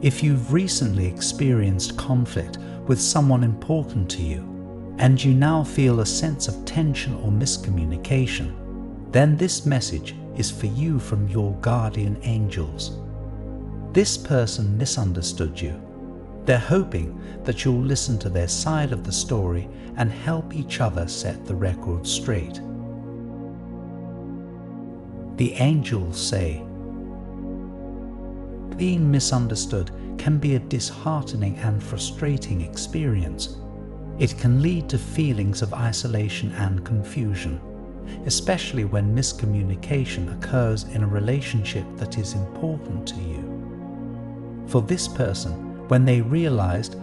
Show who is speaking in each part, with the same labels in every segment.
Speaker 1: If you've recently experienced conflict with someone important to you, and you now feel a sense of tension or miscommunication, then this message is for you from your guardian angels. This person misunderstood you. They're hoping that you'll listen to their side of the story and help each other set the record straight. The angels say, being misunderstood can be a disheartening and frustrating experience. It can lead to feelings of isolation and confusion, especially when miscommunication occurs in a relationship that is important to you. For this person, when they realized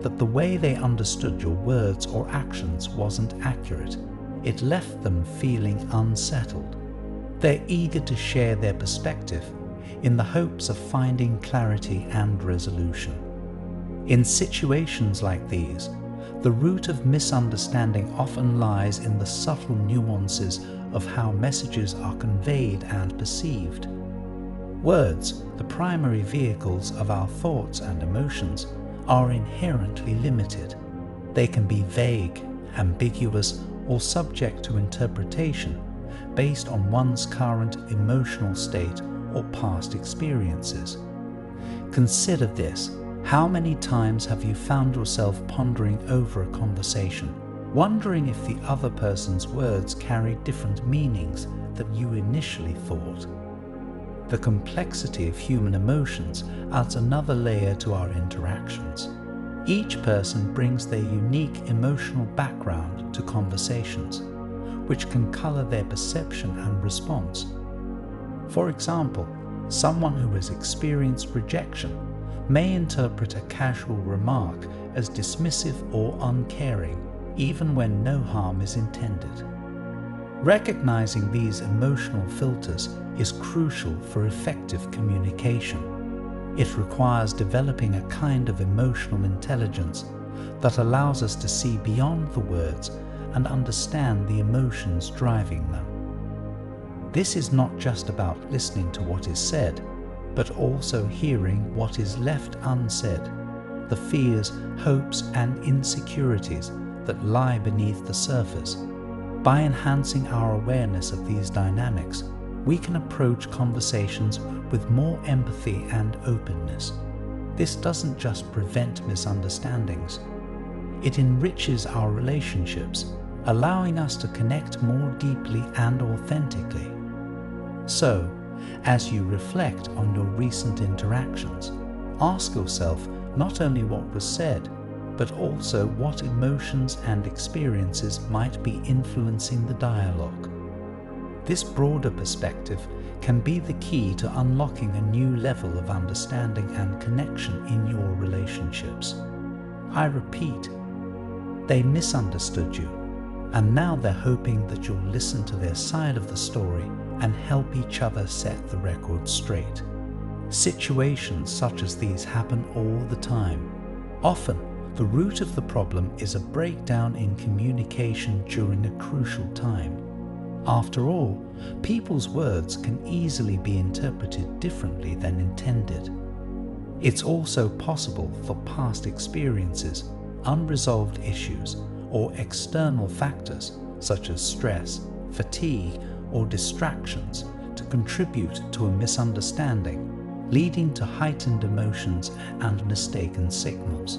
Speaker 1: that the way they understood your words or actions wasn't accurate, it left them feeling unsettled. They're eager to share their perspective in the hopes of finding clarity and resolution. In situations like these, the root of misunderstanding often lies in the subtle nuances of how messages are conveyed and perceived. Words, the primary vehicles of our thoughts and emotions, are inherently limited. They can be vague, ambiguous, or subject to interpretation based on one's current emotional state or past experiences. Consider this. How many times have you found yourself pondering over a conversation, wondering if the other person's words carry different meanings than you initially thought? The complexity of human emotions adds another layer to our interactions. Each person brings their unique emotional background to conversations, which can color their perception and response. For example, someone who has experienced rejection may interpret a casual remark as dismissive or uncaring, even when no harm is intended. Recognizing these emotional filters is crucial for effective communication. It requires developing a kind of emotional intelligence that allows us to see beyond the words and understand the emotions driving them. This is not just about listening to what is said, but also hearing what is left unsaid, the fears, hopes, and insecurities that lie beneath the surface. By enhancing our awareness of these dynamics, we can approach conversations with more empathy and openness. This doesn't just prevent misunderstandings. It enriches our relationships, allowing us to connect more deeply and authentically. So, as you reflect on your recent interactions, ask yourself not only what was said, but also what emotions and experiences might be influencing the dialogue. This broader perspective can be the key to unlocking a new level of understanding and connection in your relationships. I repeat, they misunderstood you, and now they're hoping that you'll listen to their side of the story and help each other set the record straight. Situations such as these happen all the time. Often, the root of the problem is a breakdown in communication during a crucial time. After all, people's words can easily be interpreted differently than intended. It's also possible for past experiences, unresolved issues, or external factors such as stress, fatigue, or distractions to contribute to a misunderstanding, leading to heightened emotions and mistaken signals.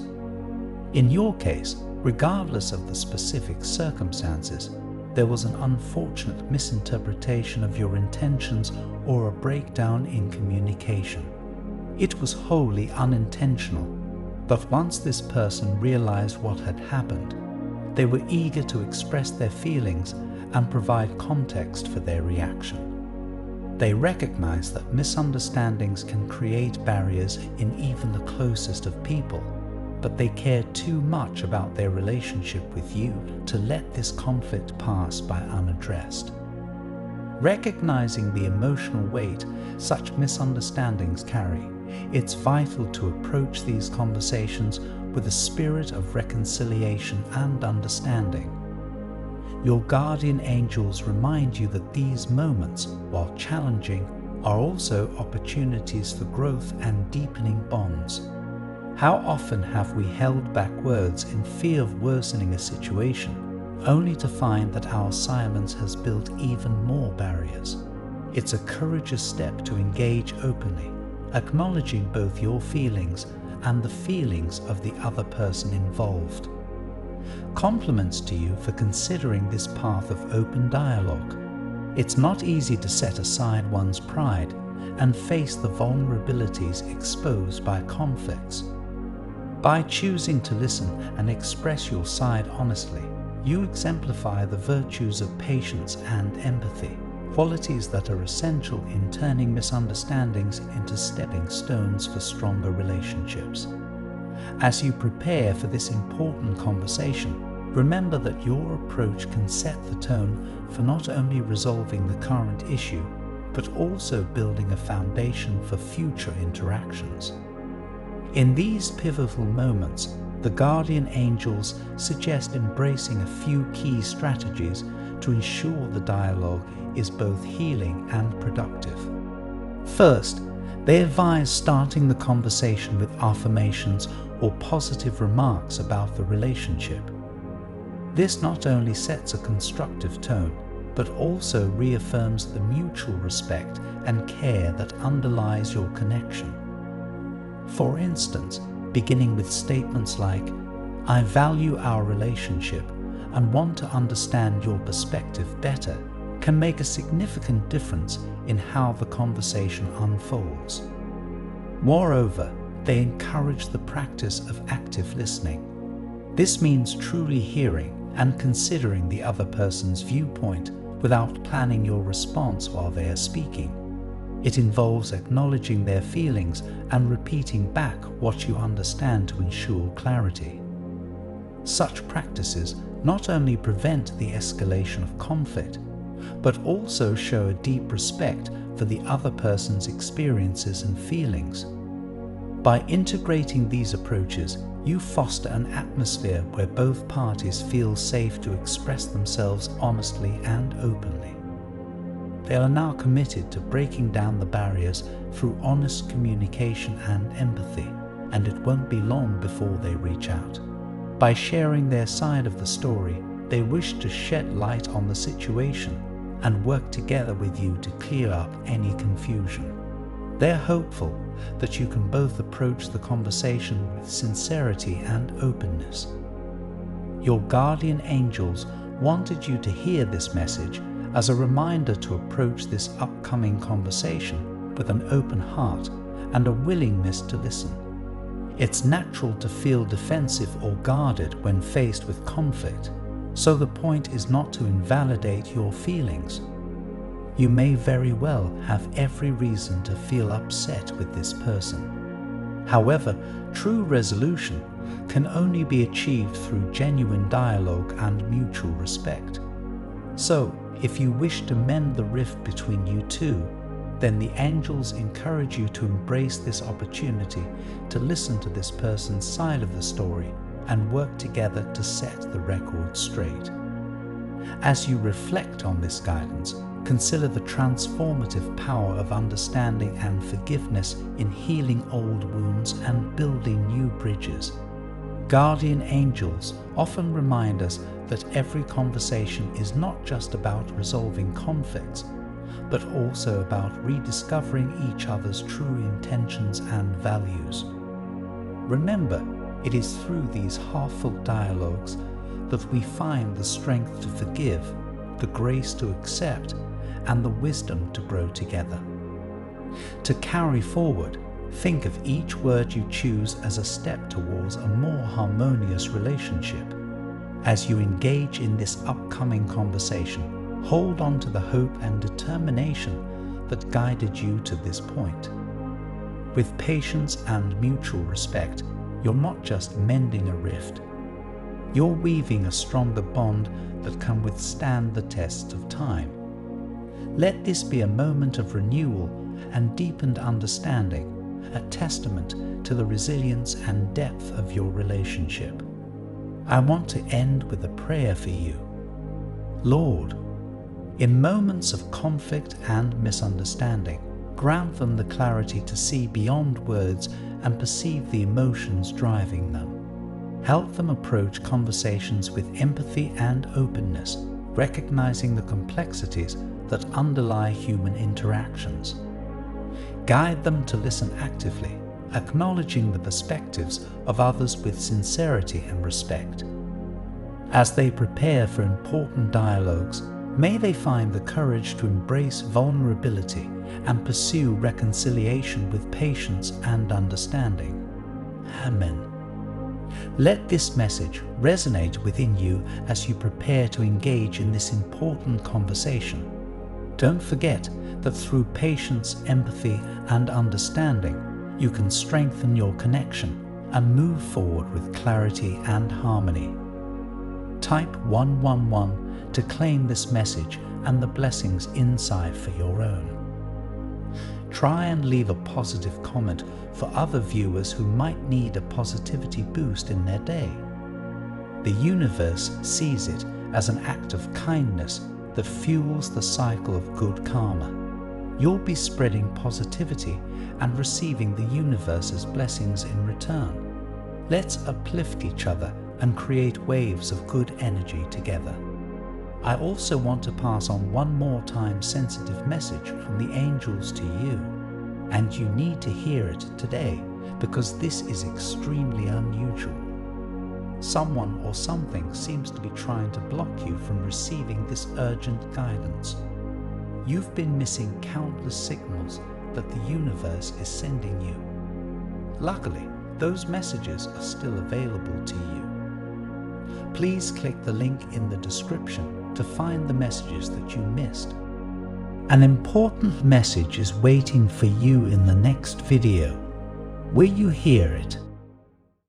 Speaker 1: In your case, regardless of the specific circumstances, there was an unfortunate misinterpretation of your intentions or a breakdown in communication. It was wholly unintentional, but once this person realized what had happened, they were eager to express their feelings and provide context for their reaction. They recognized that misunderstandings can create barriers in even the closest of people, but they cared too much about their relationship with you to let this conflict pass by unaddressed. Recognizing the emotional weight such misunderstandings carry, it's vital to approach these conversations with a spirit of reconciliation and understanding. Your guardian angels remind you that these moments, while challenging, are also opportunities for growth and deepening bonds. How often have we held back words in fear of worsening a situation, only to find that our silence has built even more barriers? It's a courageous step to engage openly, acknowledging both your feelings and the feelings of the other person involved. Compliments to you for considering this path of open dialogue. It's not easy to set aside one's pride and face the vulnerabilities exposed by conflicts. By choosing to listen and express your side honestly, you exemplify the virtues of patience and empathy, qualities that are essential in turning misunderstandings into stepping stones for stronger relationships. As you prepare for this important conversation, remember that your approach can set the tone for not only resolving the current issue, but also building a foundation for future interactions. In these pivotal moments, the guardian angels suggest embracing a few key strategies to ensure the dialogue is both healing and productive. First, they advise starting the conversation with affirmations or positive remarks about the relationship. This not only sets a constructive tone, but also reaffirms the mutual respect and care that underlies your connection. For instance, beginning with statements like, "I value our relationship and want to understand your perspective better," can make a significant difference in how the conversation unfolds. Moreover, they encourage the practice of active listening. This means truly hearing and considering the other person's viewpoint without planning your response while they are speaking. It involves acknowledging their feelings and repeating back what you understand to ensure clarity. Such practices not only prevent the escalation of conflict, but also show a deep respect for the other person's experiences and feelings. By integrating these approaches, you foster an atmosphere where both parties feel safe to express themselves honestly and openly. They are now committed to breaking down the barriers through honest communication and empathy, and it won't be long before they reach out. By sharing their side of the story, they wish to shed light on the situation and work together with you to clear up any confusion. They're hopeful that you can both approach the conversation with sincerity and openness. Your guardian angels wanted you to hear this message as a reminder to approach this upcoming conversation with an open heart and a willingness to listen. It's natural to feel defensive or guarded when faced with conflict, so the point is not to invalidate your feelings. You may very well have every reason to feel upset with this person. However, true resolution can only be achieved through genuine dialogue and mutual respect. So, if you wish to mend the rift between you two, then the angels encourage you to embrace this opportunity to listen to this person's side of the story and work together to set the record straight. As you reflect on this guidance, consider the transformative power of understanding and forgiveness in healing old wounds and building new bridges. Guardian angels often remind us that every conversation is not just about resolving conflicts, but also about rediscovering each other's true intentions and values. Remember, it is through these heartful dialogues that we find the strength to forgive, the grace to accept, and the wisdom to grow together. To carry forward, think of each word you choose as a step towards a more harmonious relationship. As you engage in this upcoming conversation, hold on to the hope and determination that guided you to this point. With patience and mutual respect, you're not just mending a rift, you're weaving a stronger bond that can withstand the test of time. Let this be a moment of renewal and deepened understanding, a testament to the resilience and depth of your relationship. I want to end with a prayer for you. Lord, in moments of conflict and misunderstanding, Grant them the clarity to see beyond words and perceive the emotions driving them. Help them approach conversations with empathy and openness, recognizing the complexities that underlie human interactions. Guide them to listen actively, acknowledging the perspectives of others with sincerity and respect. As they prepare for important dialogues, may they find the courage to embrace vulnerability and pursue reconciliation with patience and understanding. Amen. Let this message resonate within you as you prepare to engage in this important conversation. Don't forget that through patience, empathy, and understanding, you can strengthen your connection and move forward with clarity and harmony. Type 111 to claim this message and the blessings inside for your own. Try and leave a positive comment for other viewers who might need a positivity boost in their day. The universe sees it as an act of kindness that fuels the cycle of good karma. You'll be spreading positivity and receiving the universe's blessings in return. Let's uplift each other and create waves of good energy together. I also want to pass on one more time-sensitive message from the angels to you, and you need to hear it today because this is extremely unusual. Someone or something seems to be trying to block you from receiving this urgent guidance. You've been missing countless signals that the universe is sending you. Luckily, those messages are still available to you. Please click the link in the description to find the messages that you missed. An important message is waiting for you in the next video. Will you hear it?